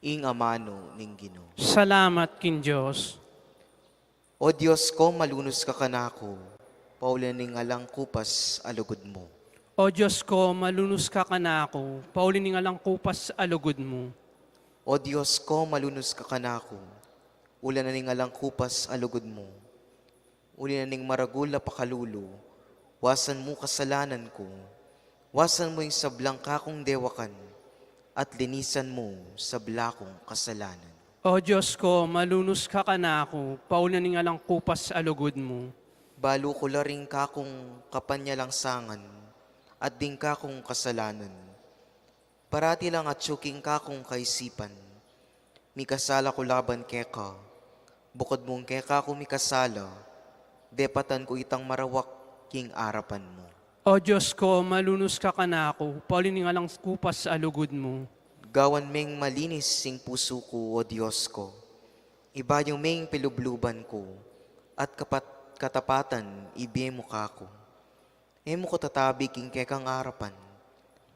ing amano ning Ginoo. Salamat kin Diyos. O Diyos ko, malunos ka kanako, paulan ning alang kupas alugod mo. O Diyos ko, malunos ka kanako, paulin nga lang kupas alugod mo. O Diyos ko, malunos ka kanako, ulan na ning alang kupas alugod mo. Uli na ning maragul na pakalulo, wasan mo kasalanan ko, wasan mo yung sablang kakong dewakan, at linisan mo sa blakong kasalanan. O Diyos ko, malunos ka kanako, paulin nga lang kupas alugod mo. Balo ko laring kakong kapanyalang sangan, at ding kakong kasalanan. Parati lang at tsuking kakong kaisipan, mikasala ko laban keka, bukod mong keka ko mikasala, depatan ko itang marawak king arapan mo. O Diyos ko, malunos ka kanako, paulin nga lang kupas alugod mo. Gawan ming malinis sing puso ko, o Diyos ko. Ibayong ming pilubluban ko, at katapatan ibiye mo kako. Mo ko tatabi king kekang arapan,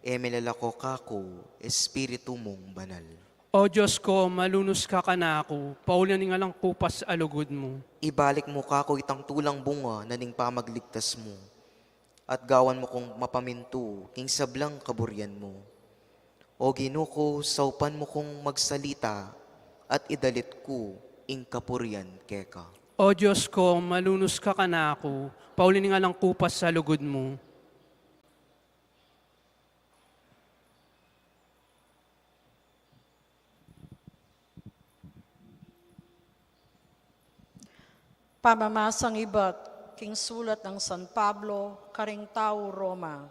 melalako kako, espiritu mong banal. O Diyos ko, malunos ka kanako, paulin nga lang kupas alugod mo. Ibalik mo kako itang tulang bunga na ning pamagligtas mo, at gawan mo kong mapaminto king sablang kaburyan mo. O Ginoo ko, saupan mo kong magsalita, at idalit ko ing kapuryan keka. O Diyos ko, malunos ka kanako, paulin nga lang kupas sa lugod mo. Pamamasang iba't king sulat ng San Pablo, karing tao Roma.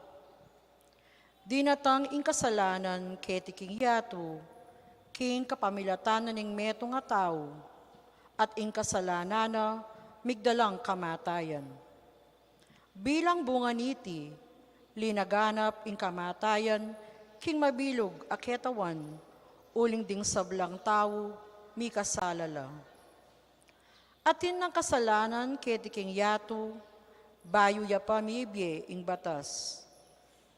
Dinatang ing kasalanan keti king yato, king kapamilatanan ning meto nga tao, at ing kasalanana migdalang kamatayan. Bilang bunga niti, linaganap ing kamatayan, king mabilog aketawan, uling ding sablang tao, mi kasalala. Atin ng kasalanan keti king yato, bayo ya pamibye ing batas.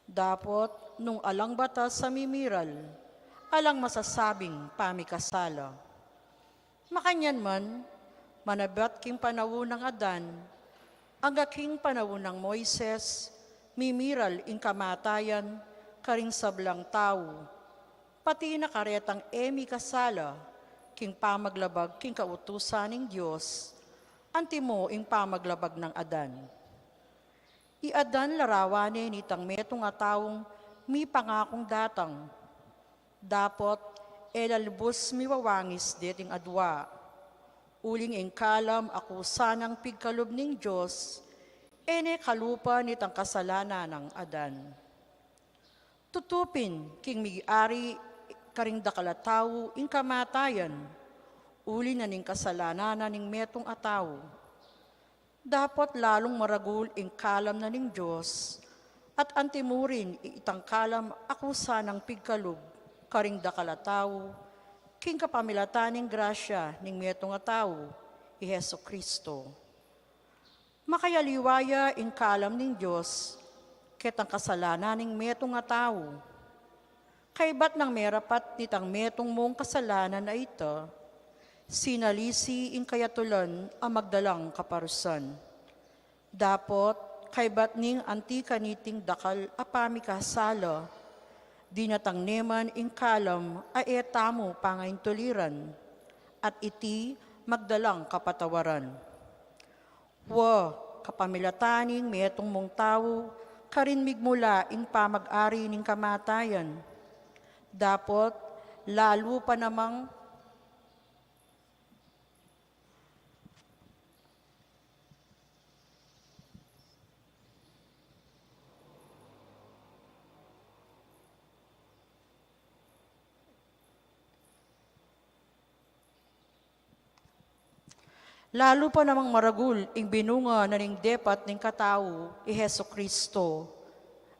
Dapot, nung alang batas sa mimiral, alang masasabing pamikasala. Makanyan man, manabat king panahon ng Adan, ang aking panahon ng Moises, mimiral ing kamatayan, karing sablang tao, pati nakaretang kasala, king pamaglabag king kautusan ng Diyos, antimo ing pamaglabag ng Adan. Iadan larawane nitang metong ataong mi pangakong datang. Dapot elalbus mi wawangis deting adwa. Uling ing kalam akusa ng pigkalob ning Diyos, ene kalupa nitang kasalana ng Adan. Tutupin king migiari karing dakalataw ing kamatayan, uli na ning kasalana ning metong ataw. Dapat lalong maragul ing kalam na ning Diyos, at antimurin itang kalam akusa ng pigkalub, karing dakalataw, king kapamilatan ning grasya ning metong ataw, i Heso Kristo. Makayaliwaya ing kalam ning Diyos, ketang kasalanan ning metong ataw. Kay ba't nang merapat nitang metong mong kasalanan na ito, sinalisi ing kayatulan ang magdalang kaparusan. Dapot, kay ba't ning antika niting dakal apami kasala, dinatang neman ing kalam a etamo pangain tuliran, at iti magdalang kapatawaran. Wa, kapamilataning metong mong tao, karin migmula ing pamag-ari ning kamatayan. Dapot, lalo pa namang maragul ing binunga na ning depat ning katao, i Heso Kristo.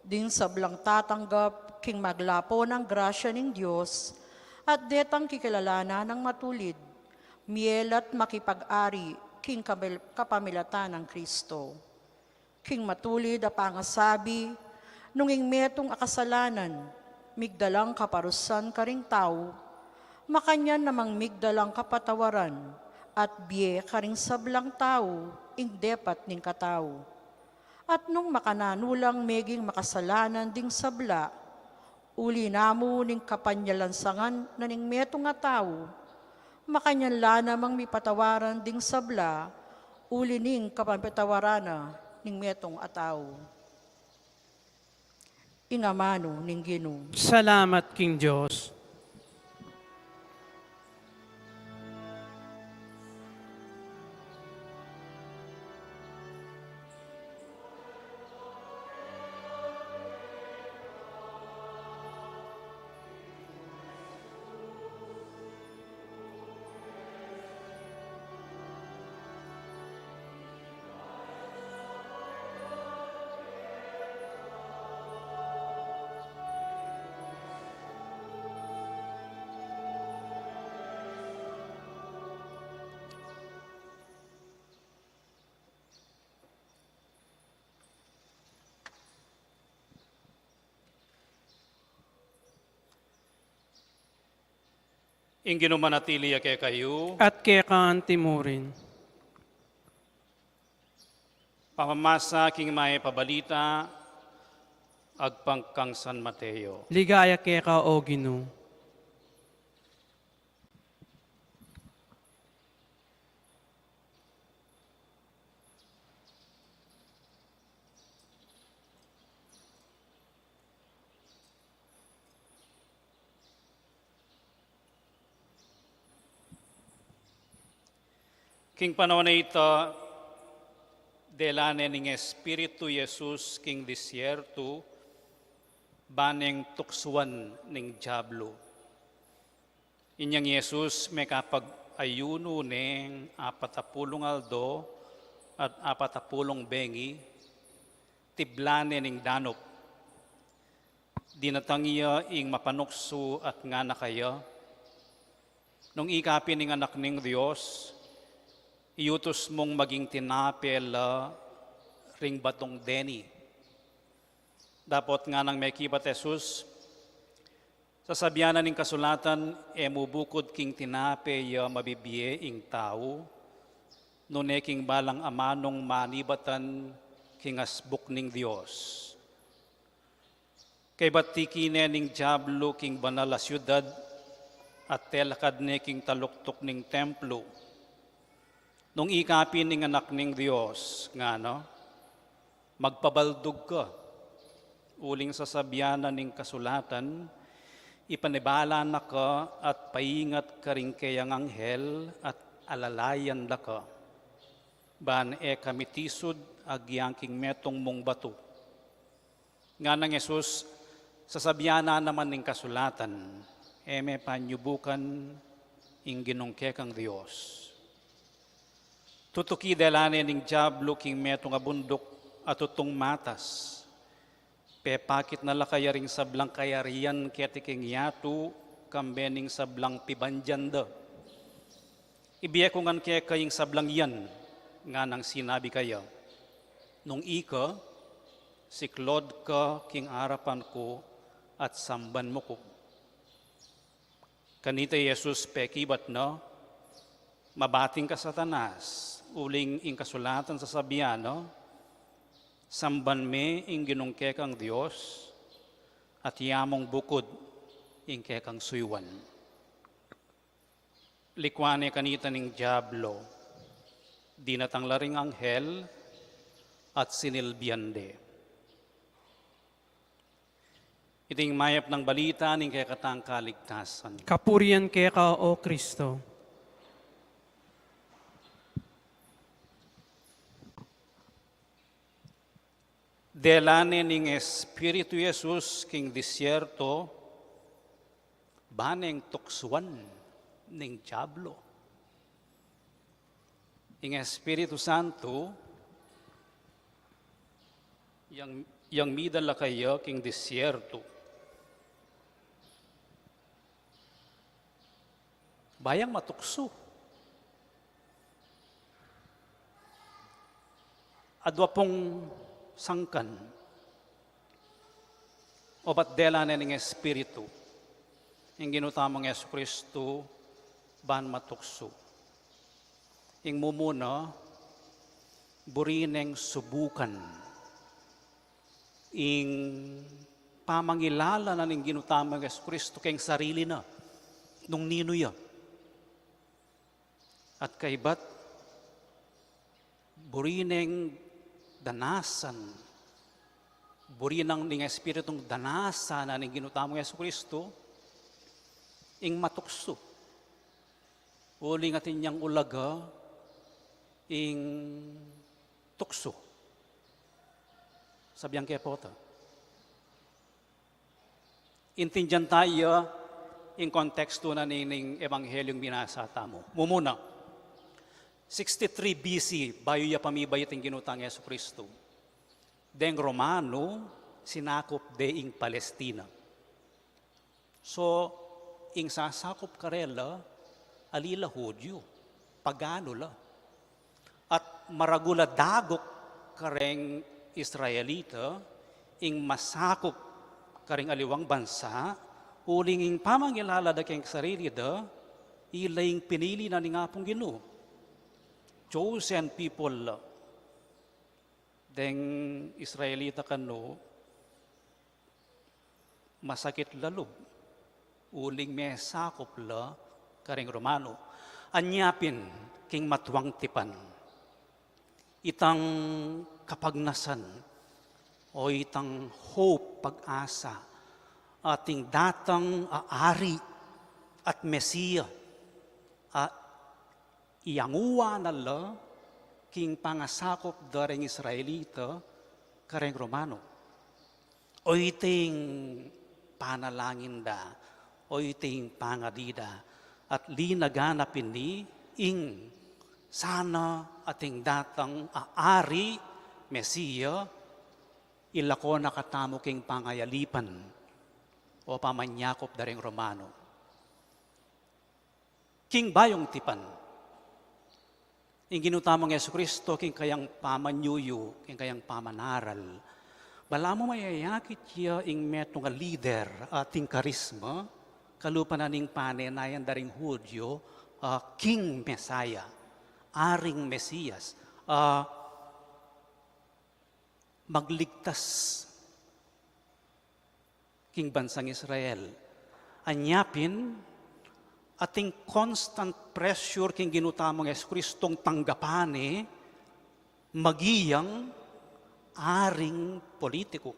Din sablang tatanggap king maglapo ng grasya ning Diyos, at detang kikilalana ng matulid, mielat makipag-ari king kapamilatan ng Kristo. King matulid a pangasabi, nung ing metong akasalanan, migdalang kaparusan karing tao, Makanyan namang migdalang kapatawaran, at biye karing sablang tao, ing depat ning katao. At nung makananulang meging makasalanan ding sabla, uli namo ning kapanyalansangan na ning meto nga tao, makanyan la namang mipatawaran ding sabla, uli ning kapapatawarana ning metong ataw. Ingamano ning Ginoo. Salamat King Diyos. Ingino manatili kay kayo, At kekaan timurin. pamamasa king may pabalita, agpangkang San Mateo. Ligaya keka o Ginoo. King panahon na ito, delane ning Espiritu Jesus king disyerto, baneng tuksuan ning Diablo. Inyang Jesus may kapag-ayuno ning 40 aldo at 40 bengi, tiblane ning danop. Dinatangya ing mapanukso at nga na kaya. Nung ikapin ning anak ning Diyos, iutos mong maging tinapel ring batong deni. Dapat nga nang may kibat Jesus, sasabianan ng kasulatan, mubukod king tinape mabibiye ing tao, nune king balang amanong manibatan king asbuk ning Diyos. Kay batiki ning Diablo king banal a syudad, at telakad ne king taluktok ning templo, nung ikapin ning anak ning Diyos, nga no, magpabaldog ka, uling sasabianan ning kasulatan, ipanibala na ka at paingat ka rin kayang anghel at alalayan da ka. Ban kamitisod agyang king metong mong bato. Nga nang Jesus, sasabiana naman ning kasulatan, may panyubukan ing ginungke kang Diyos. Tutuki delane ning Diablo king metong abundok at tutong matas. Pepakit na lakayaring sablang kayarian keti king yatu kambening sablang pibanjanda. Ibiye ko ngan kaya kaying sablang yan nga nang sinabi kaya. Nung ika, siklod ka king arapan ko at samban mo ko. Kanita Jesus pekibat na, mabating ka Satanas, uling ing kasulatan sa sabiano, samban me ing ginungke kang Diyos, at yamong bukod ing kekang suywan. Likwane kanita ning Diablo, dinatang laring anghel, at sinilbiande. Iting mayap ng balita ning kekatang kaligtasan. Kapurian keka o Kristo. Delane ning Espiritu Jesus king disyerto, baneng tuksuan ning Diablo. Ing Espiritu Santo, yang midala kayo king disyerto. Bayang matukso. Adwa pong sangkan. O ba't dela na ng Espiritu. Ing ginutamang Yesu Kristo, ban matukso. Ing mumuna, burineng subukan. Ing pamangilala na ning ginutamang Yesu Kristo kayong sarili na, nung ninuya. At kaibat, burineng danasan, burinang ning Espiritong danasan na ning ginutamang Yesu Kristo, ing matukso. Uling atin niyang ulaga, ing tukso. Sabihan kaya po ito. Intindihan tayo in konteksto na ning ebanghelyong binasa tamo. Mumuna, 63 BC, bayo ya pamibayat ang ginutang Yesu Kristo. Deng Romano, sinakop de ing Palestina. So, ing sasakop karela, alila Hudyo, pagano la. At maragula dagok kareng Israelita, ing masakop kareng aliwang bansa, uling ing pamangilala da keng sarili da, ilaying pinili na ni nga pong Ginoo. Chosen people la. Deng Israelita kano, masakit lalub. Uling may sakop la, kareng Romano. Anyapin king matwang tipan. Itang kapagnasan o itang hope, pag-asa, ating datang aari at Mesiya iyanguwa na la king pangasakop dareng Israelita kareng Romano. O iting panalangin da, o iting pangadida, at linaganapin ni ing sana ating datang aari, Mesiya, ilako nakatamo king pangayalipan o pamanyakop dareng Romano. King bayong tipan, ing ginutamang Yesu Kristo, king kayang pamanyuyo, king kayang pamanaral, bala mo mayayakit siya ing metong leader ating karisma, kalupan na ning panenayan daring Hudyo, King Messiah, Aring Mesiyas, magligtas king bansang Israel. Anyapin, ating constant pressure king ginutamang Yesu Kristong tanggapane, magiyang aring politiko.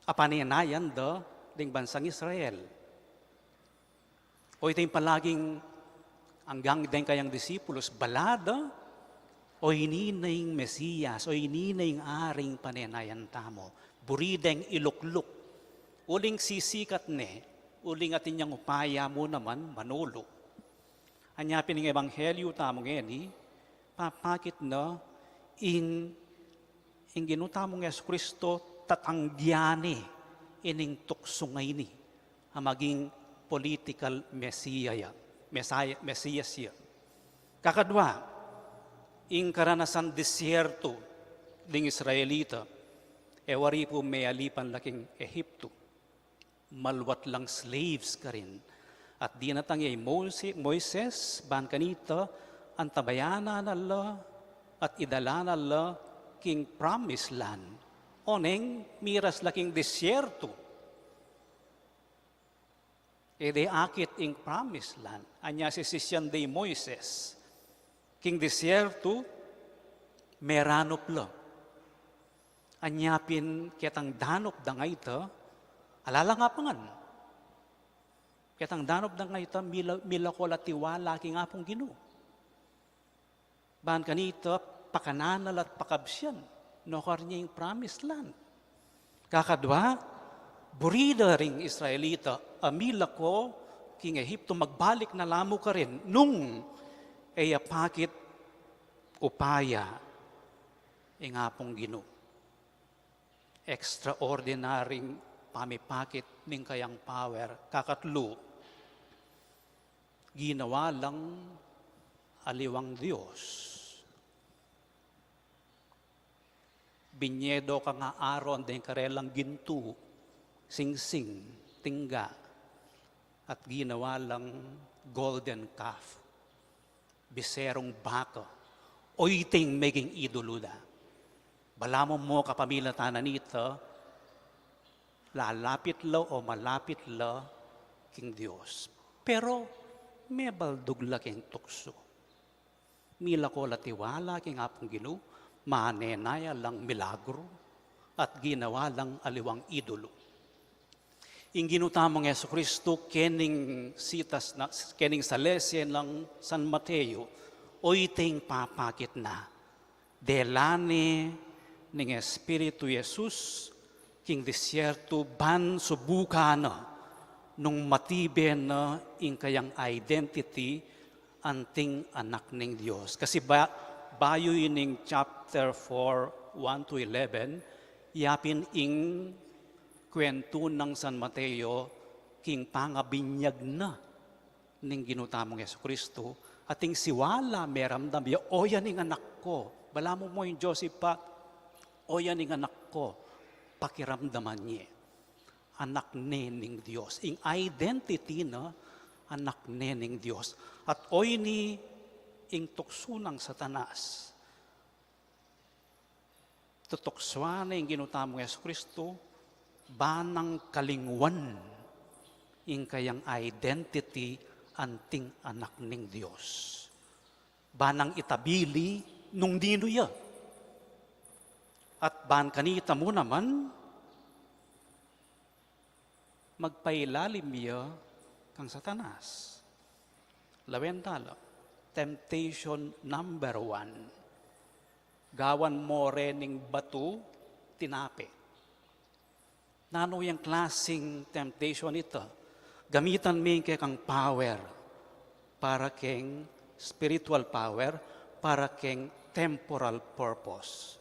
Apaninayan da ding bansang Israel. O ito yung palaging hanggang din kayang disipulos, balada, o ininayng Mesiyas, o ininayng aring panenayan tamo, burideng ilukluk, uling sisikat ne, uling atin niyang upaya mo naman, manulo. Anyapin ng Ebanghelyo tamong eni, papakit na ing ginutamong Yesu Kristo tatangyani ining tuksungay ni, ang maging political Mesiyas siya. Kakadwa, ing karanasan disyerto ding Israelita, ewari po may alipan laking Ehipto, malwat lang slaves ka rin. At di natangyay Moises, ban kanita, ang tabayanan Allah at idala Allah king promised land. Oneng miras laking disyerto. E de akit ing promised land. Anya si sisyan de Moises. King disyerto, meranop la. Anyapin kitang danop da nga ita, alala nga pangan. Kitang danop da nga ita, mila ko latiwala king apong Ginoo. Bahan kanita, pakananal at pakabsyan, no karnya yung promised land. Kakadwa, burida ring Israelita, amila ko, king Ehipto, magbalik na lamo ka rin, nung pakit upaya, ing apong Ginoo. Extraordinaryong pamipakit ning kayang power, kakatlo, ginawa lang aliwang Diyos. Binyedo ka nga aron din karelang gintu, singsing, tingga. at ginawa lang golden calf, biserong baka, o iting maging idolo da. Balamon mo kapamilatanan nito, lalapit lo o malapit lo king Diyos. Pero may baldog la king tukso. Mila ko latiwala king apong Ginoo, manenaya lang milagro at ginawa lang aliwang idolo. Ing ginutamong Yesu Kristo kening sitas na kening salesya ng San Mateo o iting papakit na delane ning Espiritu Jesus king disyerto ban subukan na nung matiben na ing kayang identity anting anak ning Dios. Kasi bayo ining chapter 4, 1 to 11, yapin ing kwento ng San Mateo king pangabinyag na ning ginutamong Yesu Kristo ating siwala meramdam ya o yan ning anak ko. Bala mo yung Joseph pa, o yan ning anak ko. Pakiramdaman niya. Anak nening Diyos. Ing identity na anak nening Diyos. At oy ni ing tukso ng Satanas. Tutukswa na yung ginutamong Yesu Kristo, banang kalingwan ing kayang identity anting anak ning Diyos. Banang itabili nung dino ya. At ban kanita mo naman, magpailalim ya kang Satanas. Lawentala, temptation number 1. Gawan mo ning batu, tinape. Nano yung klaseng temptation ito? Gamitan mo kay kang power para keng spiritual power, para keng temporal purpose.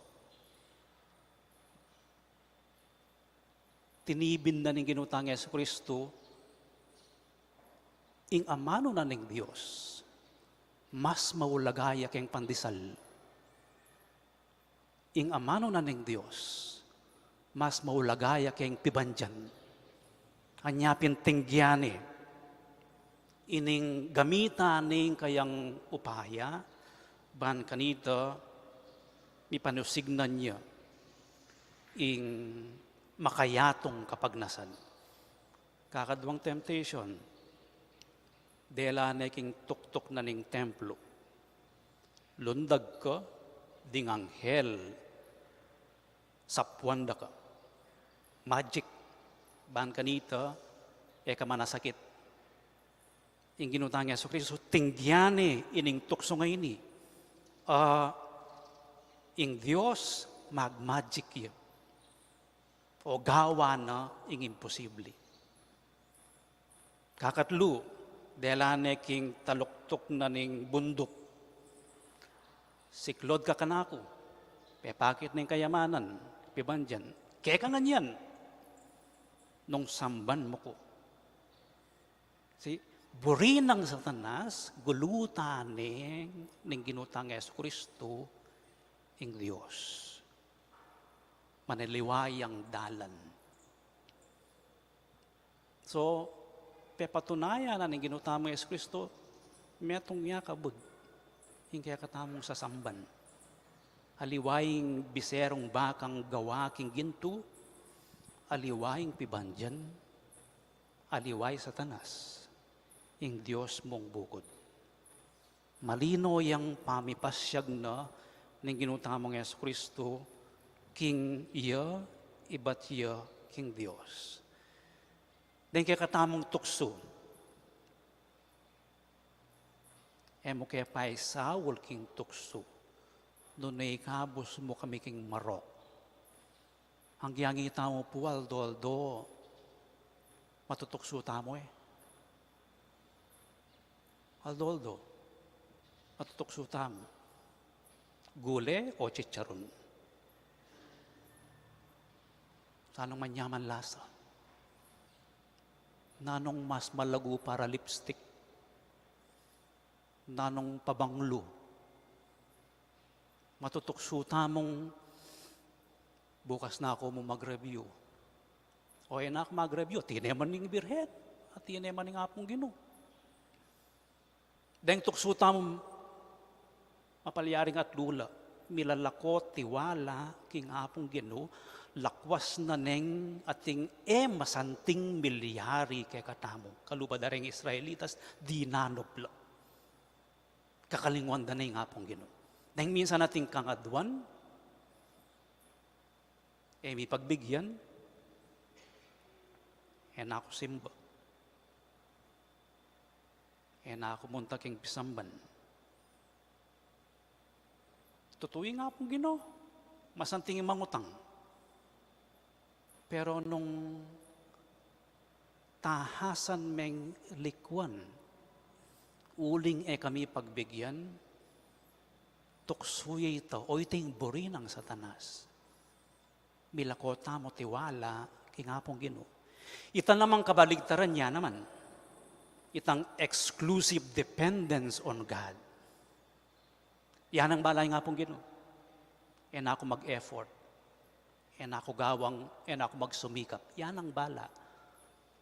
Tinibin na ning ginutang Yesu Kristo, ing amano na ning Diyos, mas maulagaya keng pandisal. Ing amano na ning Diyos, mas maulagaya keng pibandyan. Anyapin tingyane, ining gamita ning kayang upaya, ban kanito, ipanusignan niya, ing makayatong kapagnasan. Kakadwang temptation, dela na king tuktok na ning templo. Lundag ka, ding anghel, sapwanda ka. Magic, ban kanita, eka manasakit. Yung ginutang Yesu Kristo, tinggyane ining tukso ngayon ni. Ing Diyos, mag-magic yun. O gawa na ing imposible. Kakatlo, delane king taluktok na ning bundok. Siklod ka kanako, pepakit ning kayamanan, pibandyan. Kaya ka nga niyan, nung samban mo ko. See, buri ng Satanas, gulutan ning ginutang Yesu Kristo, ing Diyos. Maniliwayang dalan. So, pepatunayan na ning ginutang Yesu Kristo, metong niya kabud, ing kaya katamong sa samban. Aliwaying biserong bakang gawa king ginto, aliwaying pibandyan, aliway Satanas, ing Diyos mong bukod. Malino yang pamipasyag na ning ginutamong Yesu Kristo, king iya, ibat iya, king Diyos. Den kaya katamong tukso, emo kaya paisawol king tukso, no naikabos mo kami king marok. Ang giyangita mo po, aldo, matutukso tamo Aldo, matutukso tamo. Gule o chicharon. Sanong manyaman lasa. Nanong mas malago para lipstick. Nanong pabanglo. Matutukso tamong bukas na ako mo mag-review. O enak mag-review, tineman ning birhen. Atiyan man nga pong Ginoo. Dahil tukso tamong mapalyaring at lula, milalako tiwala king apong Ginoo, lakwas na neng ating masanting milyari kay katamo. Kalubadaring Israelitas, di nanopla. Kakalingwan da na yung apong Ginoo. Dahil minsan nating kangadwan, may pagbigyan, na ako simba. Na ako munta king pisamban. Tutuwi nga pong Ginoo, masanting mangutang. Pero nung tahasan meng likwan, uling kami pagbigyan, tuksuya ito, o iting buri ng Satanas. Milakota mo tiwala, kingapong Ginoo. Ita namang kabaligtaran niya naman, itang exclusive dependence on God. Yan ang balay nga pong Ginoo. Na ako mag-effort. Na ako gawang, na ako magsumikap. Yan ang bala.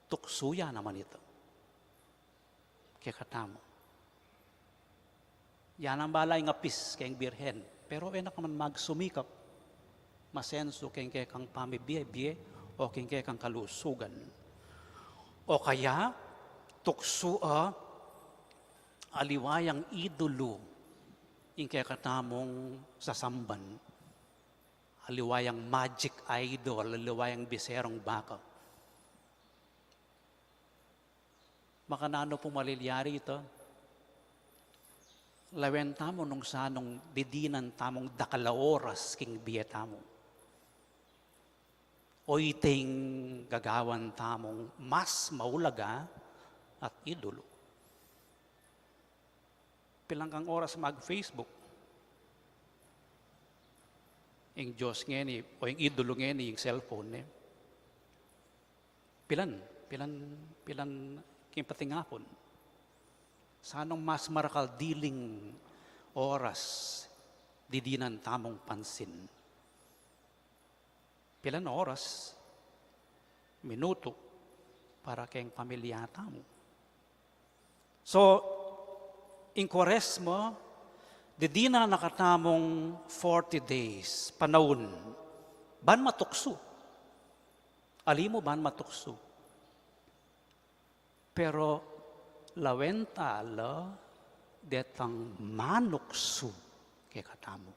Tuksuya naman ito. Kaya katamo. Yan ang balay nga pis kayang birhen. Pero na ka man magsumikap. Masenso kaya kang pamibiye-biye o kaya kang kalusugan. O kaya, tuksua, aliwayang idolo, yung kaya katamong sasamban, aliwayang magic idol, aliwayang biserong baka. Makanano pong malilyari ito? Lawen tamo nung sanong didinan tamong dakala oras king biya tamo. O iting gagawan tamong mas maulaga at idolo. Pilang kang oras mag-Facebook. Yung Diyos ngeni, o yung idolo ngeni, yung cellphone. Pilan kimpatingapon. Sanong mas marakal diling oras, didinan tamong pansin. Pilan oras, minuto, para kayong pamilya tamo. So, in Quaresma, di na nakatamong 40 days, panahon, ban matukso. Alimo ban matukso. Pero, lawentala, detang manukso kay katamo.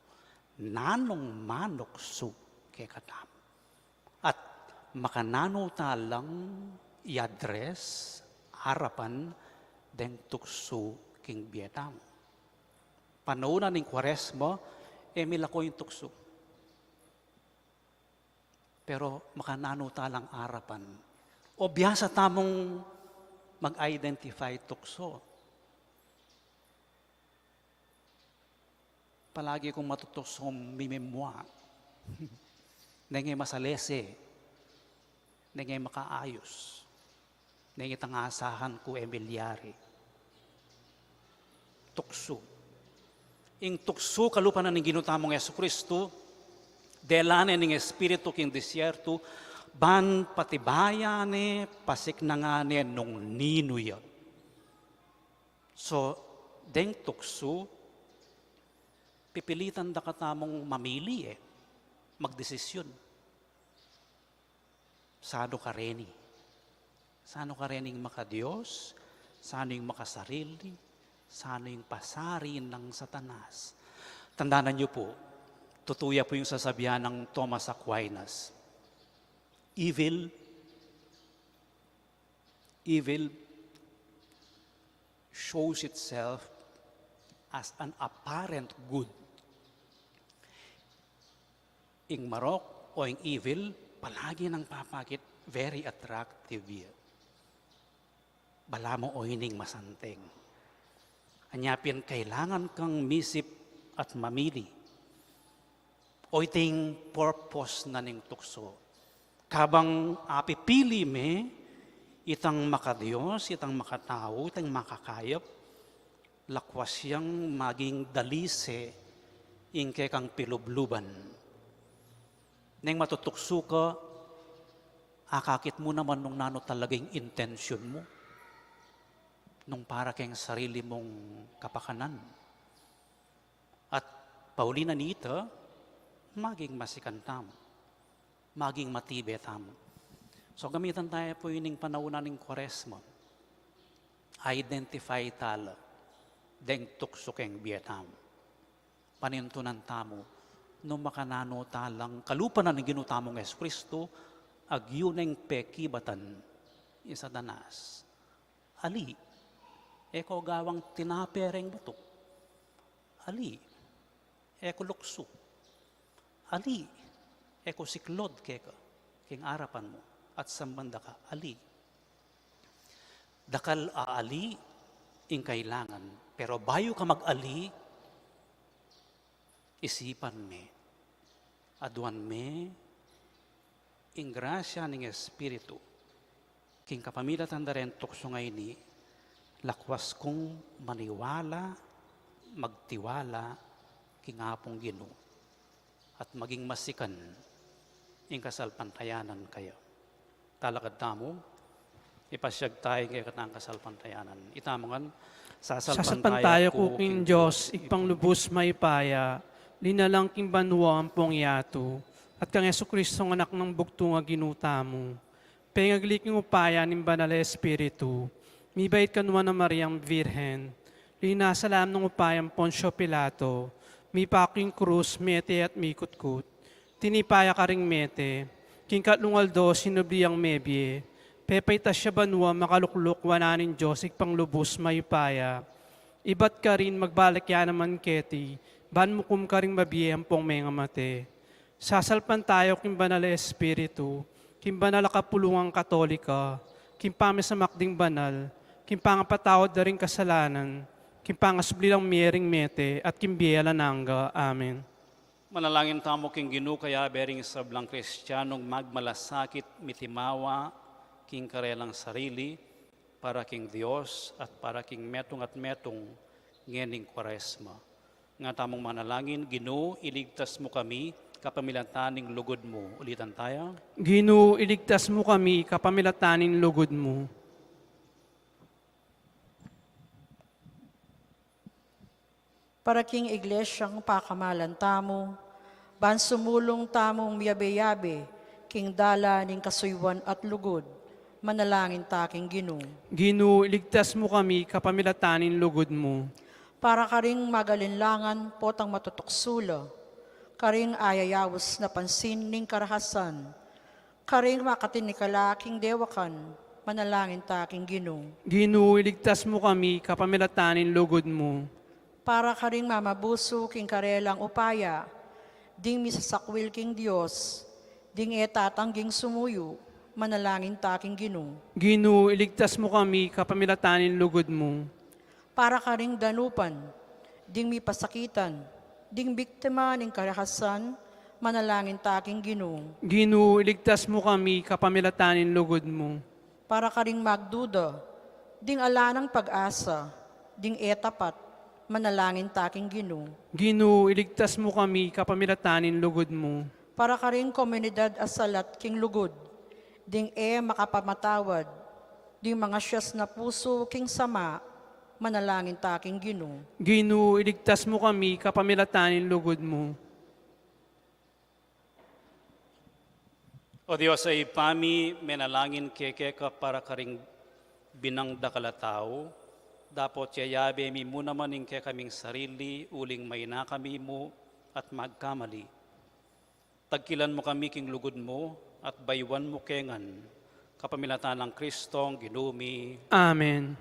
Nanong manukso kay katamo. At makanano talang i-address, harapan, deng tukso king Vietnam. Panahon ng Quaresma, milako yung tukso. Pero makanano talang harapan. O biyasa tamong mag-identify tukso. Palagi kong matutukso mimemwa. Nangay masalese, nangay makaayos, nangay tangasahan ko emilyari. Tukso. Ing tukso kalupanan ng ginutamong Yesu Kristo, delane ng Espiritu king disyerto, ban patibayane, pasik na nga nung ninuya. So, deng tukso, pipilitan da katamong mamili magdesisyon. Sano ka reni? Sano ka rening makadiyos? Sano yung makasarili? Sano yung pasari ng Satanas? Tandaan niyo po, tutuya po yung sasabihan ng Thomas Aquinas. Evil shows itself as an apparent good. Ing marok o ing evil, palagi nang papakit, very attractive yun. Bala mo o ining masanteng. Anyapin, kailangan kang misip at mamili. O iting purpose na ning tukso. Kabang apipili me, itang makadiyos, itang makatao, itang makakayap, lakwas siyang maging dalise, ingke kang pilubluban. Neng matutukso ka, akakit mo naman nung nano talagang intention mo. nung para kang sarili mong kapakanan. At Paulina nito, maging masikan tamo, maging matibe tamo. So gamitan tayo po yun ng panaunan ng Kwaresma. Identify tala, deng tuksukeng bietam. Panintunan tamo, no makanano talang kalupanan ng ginutamong Kristo, ag yuneng pekibatan isa danas. Ali, eko gawang tinapereng bato. Ali, eko lukso. Ali, eko siklod keka, king arapan mo, at sambanda ka, ali. Dakal aali, ing kailangan, pero bayo ka mag-ali, isipan me, aduan me, ing grasya ng Espiritu, king kapamilatan da rin tukso ngay ni, lakwas kong maniwala, magtiwala, king apong Ginoo, at maging masikan, ing kasalpantayanan kayo. Talakad tamo, ipasyag tayo kay katang kasalpantayanan. Itamongan, Sasalpan tayo kuking Diyos, ipang may paya, linalang king banwa ang pong yato, at kang Kristo ng anak ng bugto nga ginuta mo. Pengagliking upaya ng banal na Espiritu, mibait kanwa na Mariang Virhen, linasalam ng upayang Poncio Pilato, mi paking krus, mete at mikutkut, tinipaya ka ring mete, king katlungaldo sinubriyang mebye, pepay tasya banwa makalukluk wananin Diyos ipang may paya. Ibat ka rin magbalik yan naman keti, ban mo kum ka rin mabiyang pong mga mate. Sasalpan tayo king banal na Espiritu, king banal na kapulungang Katolika, king pamisamakding banal, king pangapatawad na rin kasalanan, king pangasblilang miyering mete, at king biyela nangga. Amen. Manalangin tamo king Ginoo kaya bering sa blang Kristiyanong magmalasakit mitimawa king karelang sarili para king Dios at para king metong at metong ngening Kwaresma. Nga tamong manalangin, Ginoo, iligtas mo kami kapamilataning lugod mo. Ulitan tayo. Ginoo, iligtas mo kami kapamilatanin lugod mo. Para king iglesyang pakamalan tamo, ban sumulong tamong miyabe-yabe, king dala ning kasuywan at lugod, manalangin taking Ginoo. Ginoo, iligtas mo kami kapamilatanin lugod mo. Para karing magalinlangan potang matutuksula, karing ayayawas na pansin ning karahasan, karing makatinikala king dewakan, manalangin taking Ginoo. Ginoo, iligtas mo kami kapamilatanin lugod mo. Para karing mamabuso king karelang upaya, ding misasakwil king Dios, ding etatangging sumuyo, manalangin taking Ginoo. Ginoo, iligtas mo kami kapamilatanin lugod mo. Para karing danupan, ding mipasakitan, ding biktima ning karahasan, manalangin taking Ginoo. Ginoo, iligtas mo kami kapamilatanin lugod mo. Para karing magduda, ding alanang pag-asa, ding etapat, manalangin taking Ginoo. Ginoo, iligtas mo kami kapamilatanin lugod mo. Para karing komunidad asalat king lugod, ding makapamatawad, ding mga siyas na puso king sama, manalangin taking Ginoo. Ginoo, iligtas mo kami kapamilatanin lugod mo. O Diyos ay pami, menalangin keke ka para karing binangda kalatao, dapat yayabe mi muna maning ke kaming sarili, uling may na kami mo at magkamali. Tagkilan mo kami king lugod mo at baywan mo kengan, kapamilatan ng Kristong ginumi. Amen.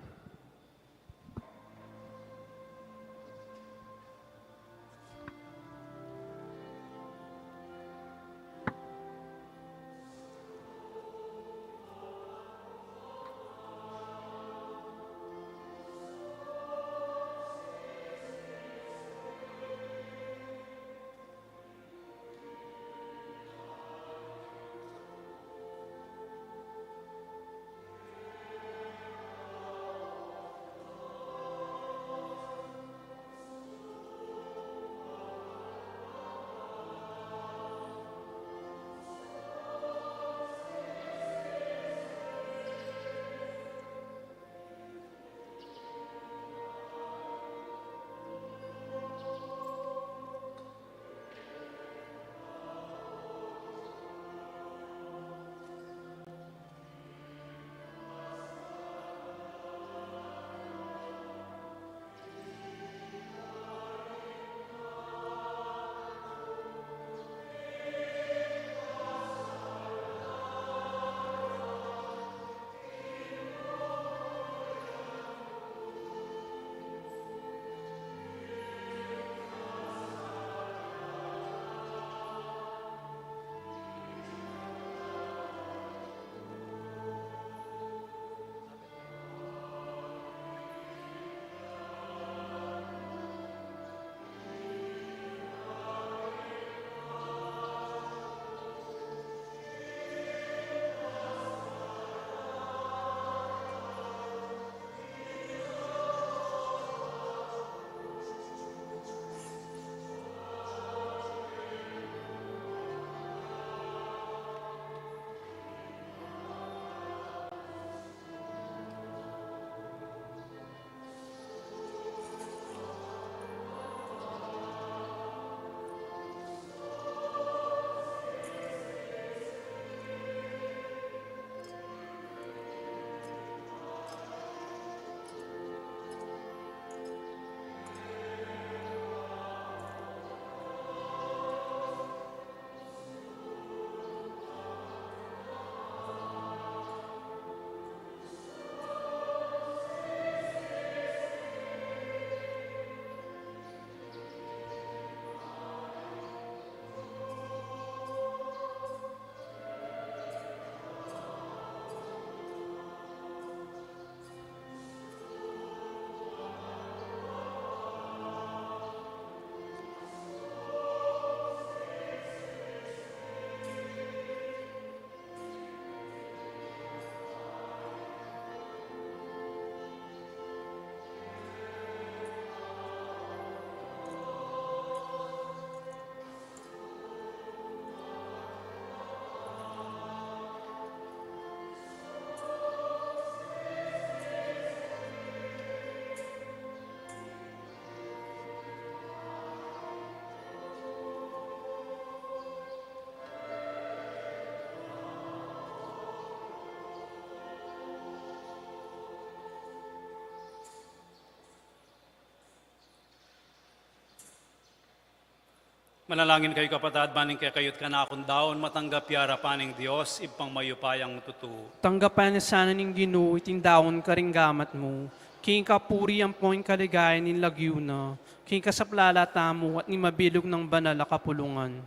Manalangin kayo kapatad, baning kaya kayo't kanakon daon, matanggap yara paning Diyos, ipang mayupayang tutu. Tanggapan na sana ning Ginoo itindaon ka ring gamat mo. King kapuri ang poing kaligayan ni lagyo na. King kasaplala tamo at ni mabilog ng banal na kapulungan.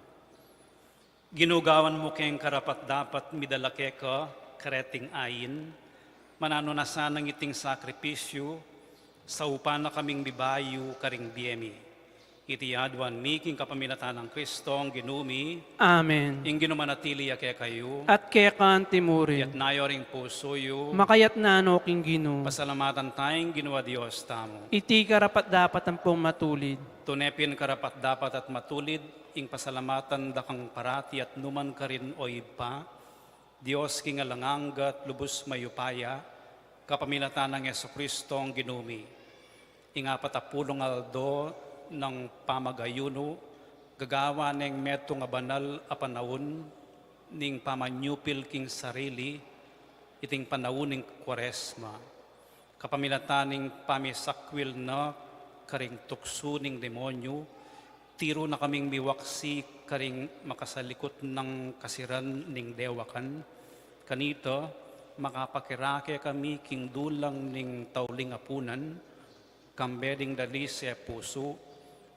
Ginugawan mo keng karapat dapat midalake ka, kareting ayin, manano na sanang iting sakripisyo, sa upa na kaming bibayu karing biyemi. Iti adwan miking kapamilatan ng Kristo ang ginumi, Amen. ing ginumanatili kaya kayo, At kekan timurin. yat nayo ring puso yu, Makayat na ano king Ginoo. pasalamatan tayong ginawa Diyos tamo. Iti karapat dapat ang pong matulid. Tunepin karapat dapat at matulid, ing pasalamatan dakang parati at numan ka rin o iba, Diyos kingalanganggat lubos mayupaya, kapamilatan ng Yeso Kristo ang ginumi. Ing apatapulong aldo ng pamagayuno, gagawa ng meto nga banal a panahon, ning pamanyupil king sarili, iting panahon ning kwaresma. Kapamilataning pamisakwil na karing tukso ning demonyo, tiro na kaming miwaksi karing makasalikot ng kasiran ning dewakan. Kanito, makapakirake kami king dulang ning tauling apunan, kambeding dali sa puso,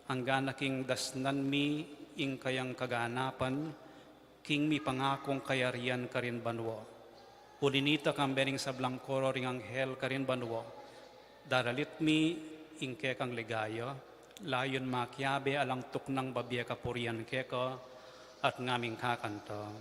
hanggang naking dasnan mi ing kayang kaganapan, king mi pangakong kayarian karin banwo. Ulinita kambeding sa blangkoro ring anghel karin banwo, daralit mi ing kekang ligaya, layon makyabe alang tuknang babya kapurian keka, at ngaming kakanta.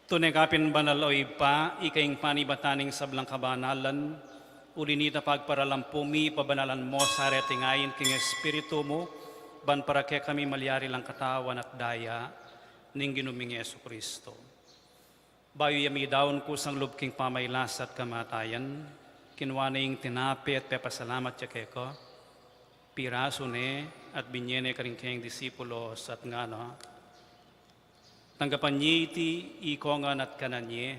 Tunay kapin banal o ipa, ikaing panibataning sablang kabanalan, ulinita pagparalampumi, pabanalan mo sa retingayin king Espiritu mo, ban para kaya kami malyari lang katawan at daya, ning ginuming Yesu Kristo. Bayo yami daon ko sang lubking pamaylas at kamatayan, kinwaning tinapi at pepasalamat siya keko, piraso ne at binyene karing kayang disipulos at ngano, tanggapan niya iti ikongan at kananye,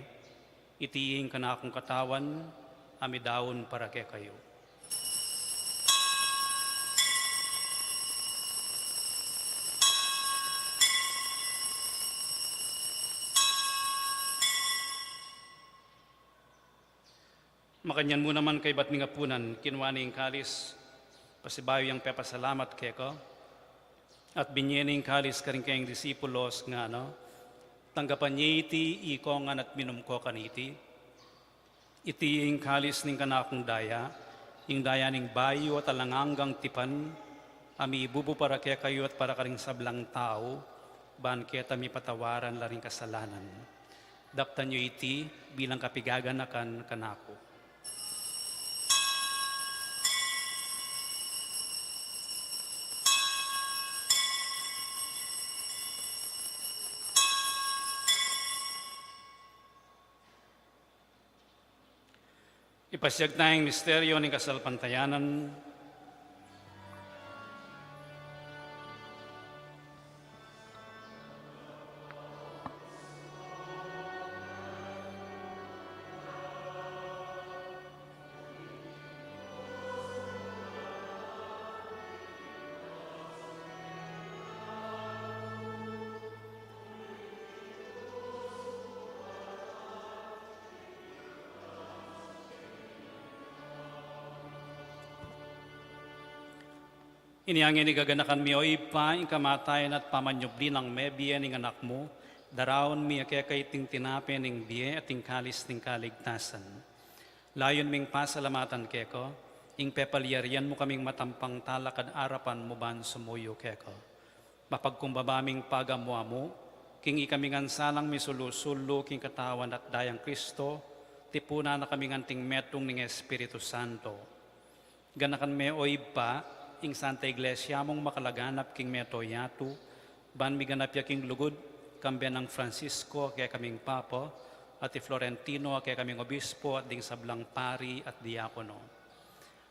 itiing ka na akong katawan, amidawon para kay kayo. Makanyan mo naman kay ba't ningapunan, kinwaning kalis, pasibayo yung pepasalamat kay ko, at binyening kalis ka rin kayong disipulos nga, tanggapan niya iti, ikongan at minumko kaniti. Iti ing kalis ning kanakong daya, ing daya ning bayo at alanganggang tipan, ami ibubo para kaya kayo at para karing sablang tao, ban kaya tami patawaran laring kasalanan. Daptan nyo iti bilang kapigaganakan kanako. Ipasiyag tayong misteryo ng kasalpantayanan. Iniangin ni gaganakan mi o ipa, ing kamatayan at pamanyubli ng mebiye ning anak mo, daraon mi kay ting tinape ning biye at ting kalis ning kaligtasan. Layon ming pasalamatan keko, ing pepalyarian mo kaming matampang talakad arapan mo ban sumuyo keko. Mapagkumbabaming pagamwa mo, king ikamingan salang misulusulo king katawan at dayang Kristo, tipuna na kaming anting metong ning Espiritu Santo. Ganakan me o ipa, ing Santa Iglesia mong makalaganap king metoyatu, ban miganap ya king lugod, kambian ng Francisco kaya kaming Papa, at Florentino kaya kaming Obispo at ding sablang pari at diakono.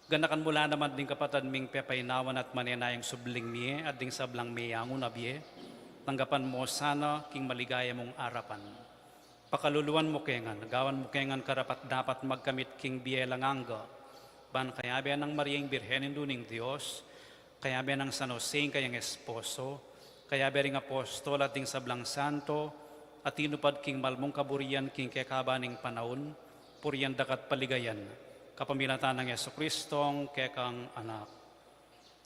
Ganakan mula naman ding kapatad ming pepainawan at manenayang subling miye at ding sablang miyangon na biye, tanggapan mo sana king maligaya mong arapan. Pakaluluan mo kengan, gawan mo kengan karapat dapat magkamit king biye langanga, ban kaya ba ng Mariang Birhenin duning Diyos, kaya ba ng San Jose kayang esposo, kaya ba ring apostol at ding sablang santo, at tinupad king malmong kaburian king kekabaning panahon, puriyan dakat paligayan, kapamilatan ng Yesu Kristong kekang anak.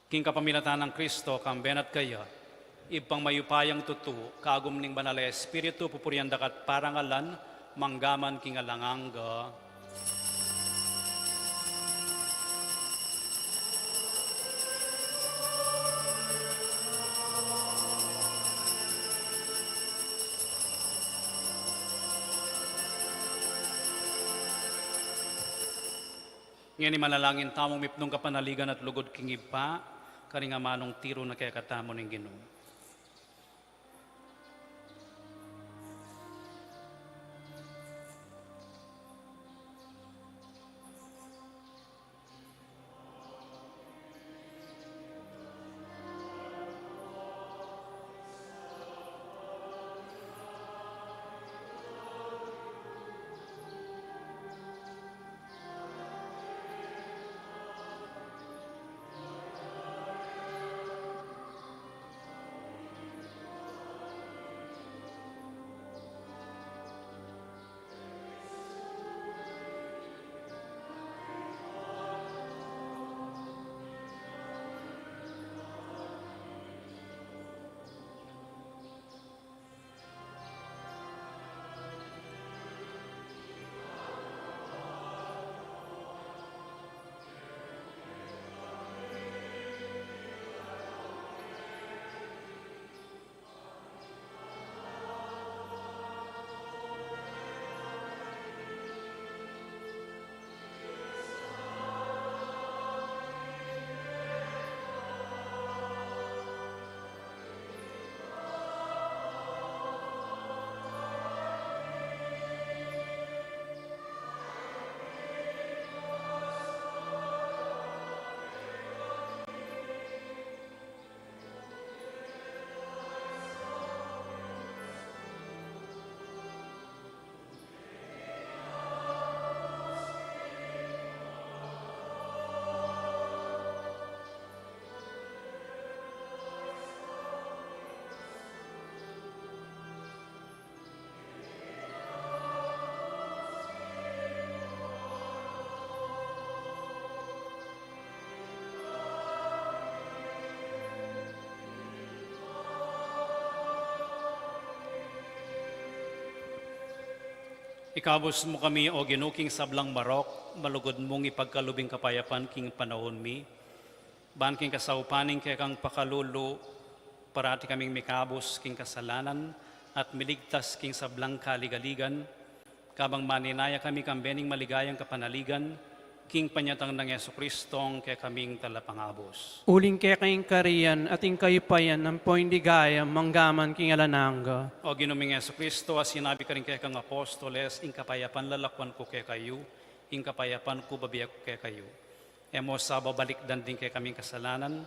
King kapamilatan ng Kristo, kambenat kaya, ibang mayupayang tutu, kagum ning banal na Espiritu, pupuriyan dakat parangalan, manggaman king alanganga. Ngayon manalangin tamong mipnong kapanaligan at lugod king ipa, karinga manong tiro na kaya katamo ng Ginoo. Ikabos mo kami o ginuking sablang marok, malugod mong ipagkalubing kapayapan king panahon mi. Ban king kasaupaning kaya kang pakalulu, parati kaming mikabos king kasalanan, at miligtas king sablang kaligaligan, kabang maninaya kami kambening maligayang kapanaligan, king panyatang ng Yesu Kristong kay kaming talapangabos. Uling kay kayong kariyan at ing kayo pa yan ng poing ligaya manggaman king alananga. O ginuming Yesu Kristo, as sinabi ka rin kay kang apostoles, ing kapayapan lalakwan ko kay kayo, ing kapayapan ko babiyak ko kay kayo. Emo sa babalikdan din kay kaming kasalanan,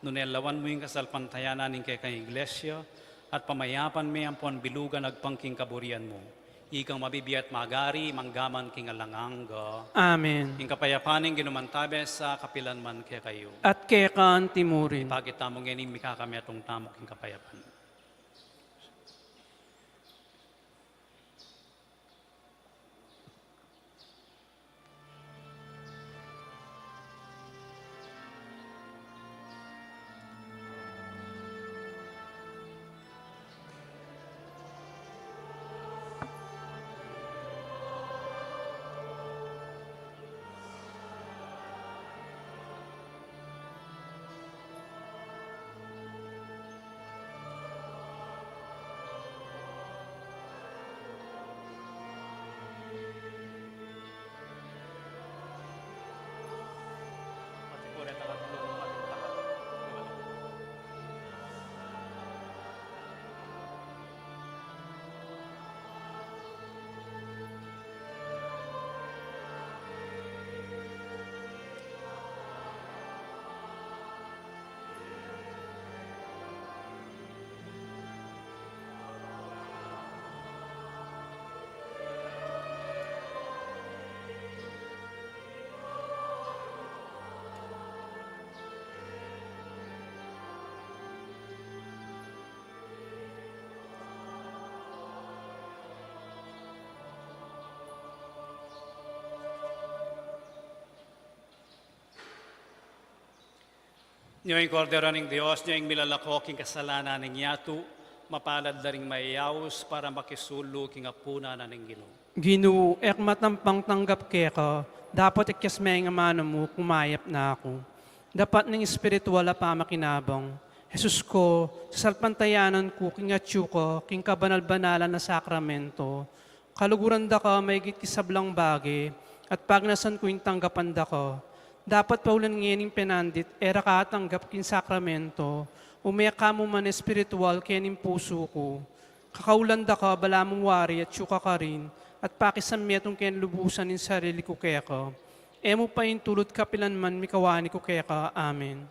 nunelawan mo yung kasalpantayanan ing kay kayong iglesia, at pamayapan may ampon bilugan agpangking kaburian mo. Ikang mabibiyat magari, manggaman king alanganga. Amen. Ing kapayapaning ginumantabe sa kapilan man kay kayo. At kay kaan timurin. Pagit tamong ngayon, mikakami atong tamok king kapayapan. Niyo yung kordero ng Diyos, niyo yung milalako king kasalanan ng yatu, mapalad na ring mayayaos para makisulo king apuna na ng Ginoo. Ginoo, ek matampang tanggap keka, dapat ikyas may nga mano mo, kumayap na ako. Dapat ng espiritual pa makinabang. Jesus ko, sa salpantayanan ko, king atyu ko, king kabanal-banalan na sakramento, kaluguran da ka may kisablang bagay, at pag nasan ko yung tanggapan da ka, dapat paulan ngayon penandit, era katanggap kin sakramento, umayak ka mo man espiritual kening puso ko. Kakaulan da ka, bala mong wari at syuka ka rin, at pakisametong ken lubusan in sarili ko keka. Emo pa yung tulad kapilan man mikawani ko keka. Amen.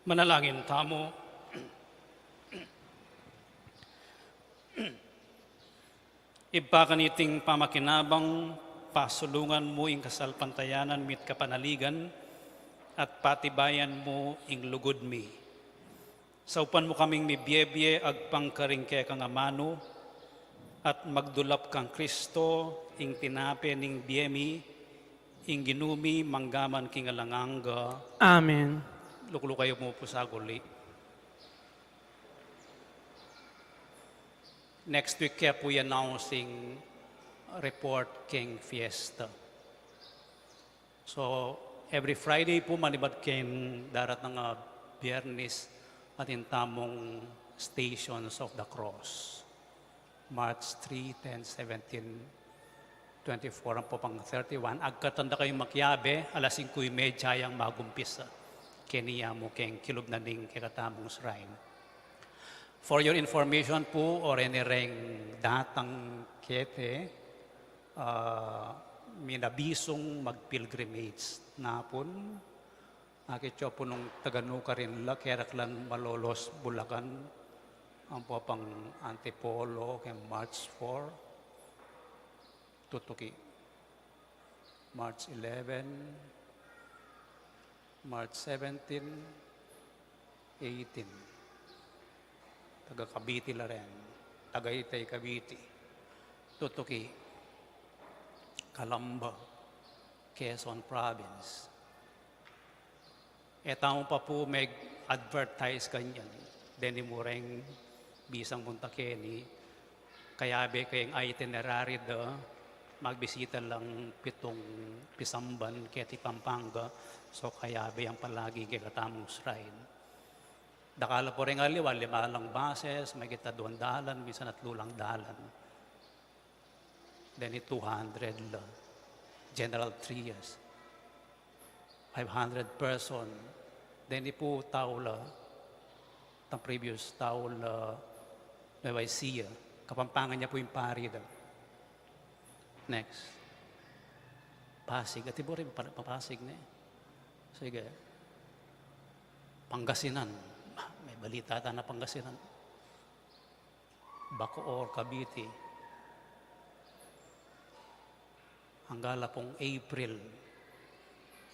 Manalangin tamo. Iba kaniting pamakinabang, pasulungan mo ing kasalpantayanan mit kapanaligan, at patibayan mo ing lugod mi. Saupan mo kaming mibyebye agpangkaring kaya kang amano, at magdulap kang Kristo, ing tinape ning biyemi, ing ginumi manggaman king alanganga. Amen. Luklo kayo mo po sa guli. Next week kaya po announcing report king fiesta. So, every Friday po manibad king darat ng Biyernes at intamong Stations of the Cross. March 3, 10, 17, 24 ang po pang 31. Agkatanda kayong makyabe, alas 5:30 ang magumpisa. Keniya mo keng kilub na ding kikatamong shrine. For your information po, or any reng datang kete, minabisong mag-pilgrimage napon. Akityo po nung Taganuka rin la, Keraklan, Malolos, Bulacan, ang po pang Antipolo, kay March 4, Tutuki, March 11, March 17, 18. Taga Cavite la rin, Tagaytay, Cavite, Tutuki, Calamba, Quezon Province. Etamo pa po may advertise kanyan, deni mo rin bisang punta keni, kaya be kayong itinerary da, magbisita lang 7 Pisamban, Keti Pampanga, so kaya be ang palagi kay katamong shrine. Dakala po rin aliwa, 5 lang bases, may kita 2 dalan, minsan at 2 dalan. Then 200 la, General Trias, 500 person. Then po tao la, ang previous tao la, may siya, kapampangan niya po yung pari da. Next. Pasig, at ibo rin papasig na eh. Sige. Pangasinan. May balita ta na Pangasinan. Bacoor, Cavite. Hanggala pong April.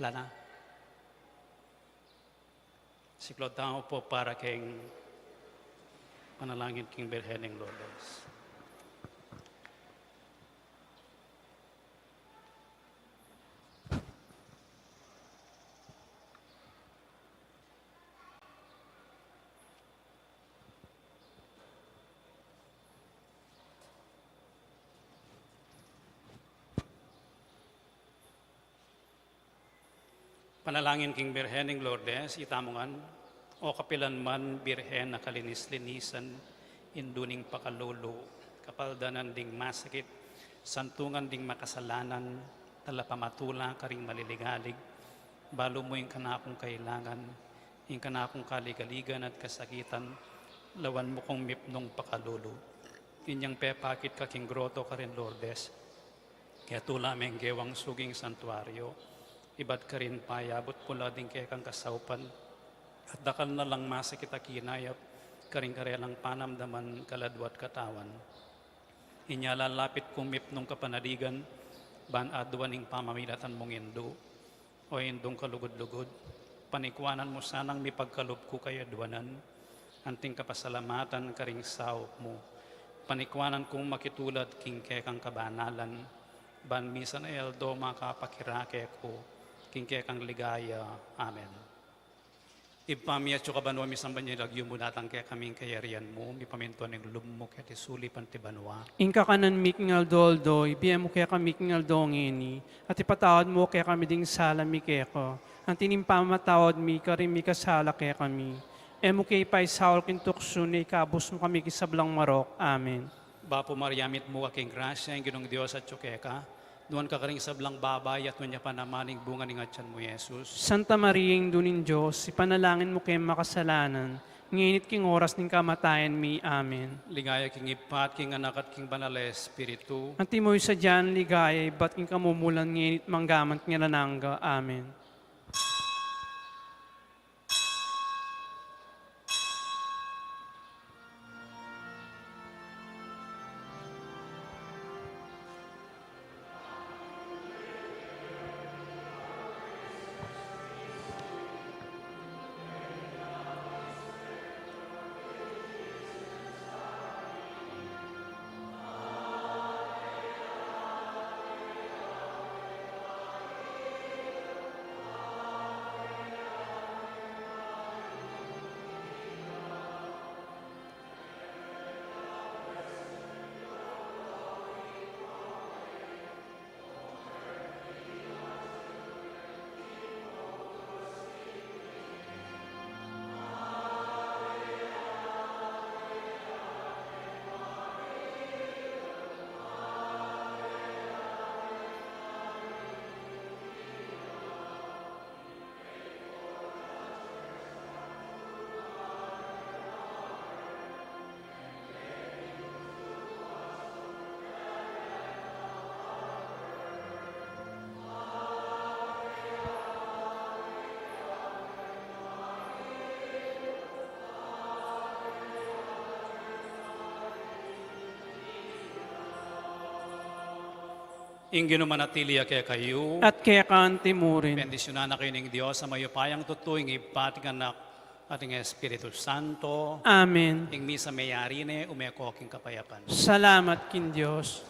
Lana. Siklod tao po para kayong panalangin king Birhen ng Lourdes. Panalangin king Birhen ng Lourdes, itamongan, o kapilan man Birhen na kalinis-linisan, induning pakalulu, kapaldanan ding masakit, santungan ding makasalanan, talapamatula karing maliligalig, balo mo yung kanakong kailangan, yung kanakong kaligaligan at kasakitan, lawan mo kong mipnong pakalulu. Inyang pepakit kaking groto ka rin Lourdes, kaya tula meng gewang suging santuario, iba't ka rin payabot pula din kaya kang kasaupan, at dakal na lang masakit kinayap, karing karelang panamdaman kaladwat katawan. Inya lalapit kumip nung kapanaligan, ban adwaning pamamilatan mong indo, o indong kalugod-lugod, panikwanan mo sanang may pagkaloob ko kay adwanan, anting kapasalamatan karing saop mo, panikwanan kong makitulad king kaya kang kabanalan, ban misan eldo makapakirake ko, king kaya kang ligaya. Amen. Ipamiyat yung kabanwa, misang banyalagyo mo natang kaya kaming kayarian mo, mipamintuan ng lum mo kaya tisulipan ti banwa. Inka kanan mikingal doldo, ibiyem mo kaya kami kingal dongeni, at ipatawad mo kaya kami ding sala mi kaya ko. Ang tinimpamatawad mi, karim mi kasala kaya kami. Emo kaya paisawal kintukso na ikabos mo kami kisablang marok. Amen. Bapo Mariamit mo aking grasya, ang ginong Diyos at tsukeka, doon ka karing sablang babay at nunya panamaning bunga ng atyan mo, Jesus. Santa Maria, Indunin Diyos, ipanalangin mo kayo makasalanan, nginit king oras ng kamatayan mi. Amen. Ligaya king ipat, king anak at king banal na Espiritu. Anti mo sa dyan ligaya, ba't king kamumulan nginit manggaman king rananga. Amen. Ingino manatili kaya kayo. at kaya kaantimurin. Bendisyonan na kayo ng Diyos sa mayupayang tutuing ipating anak at ng Espiritu Santo. Amen. Ing misa mayari ne umeko aking kapayapan. Salamat kin Diyos.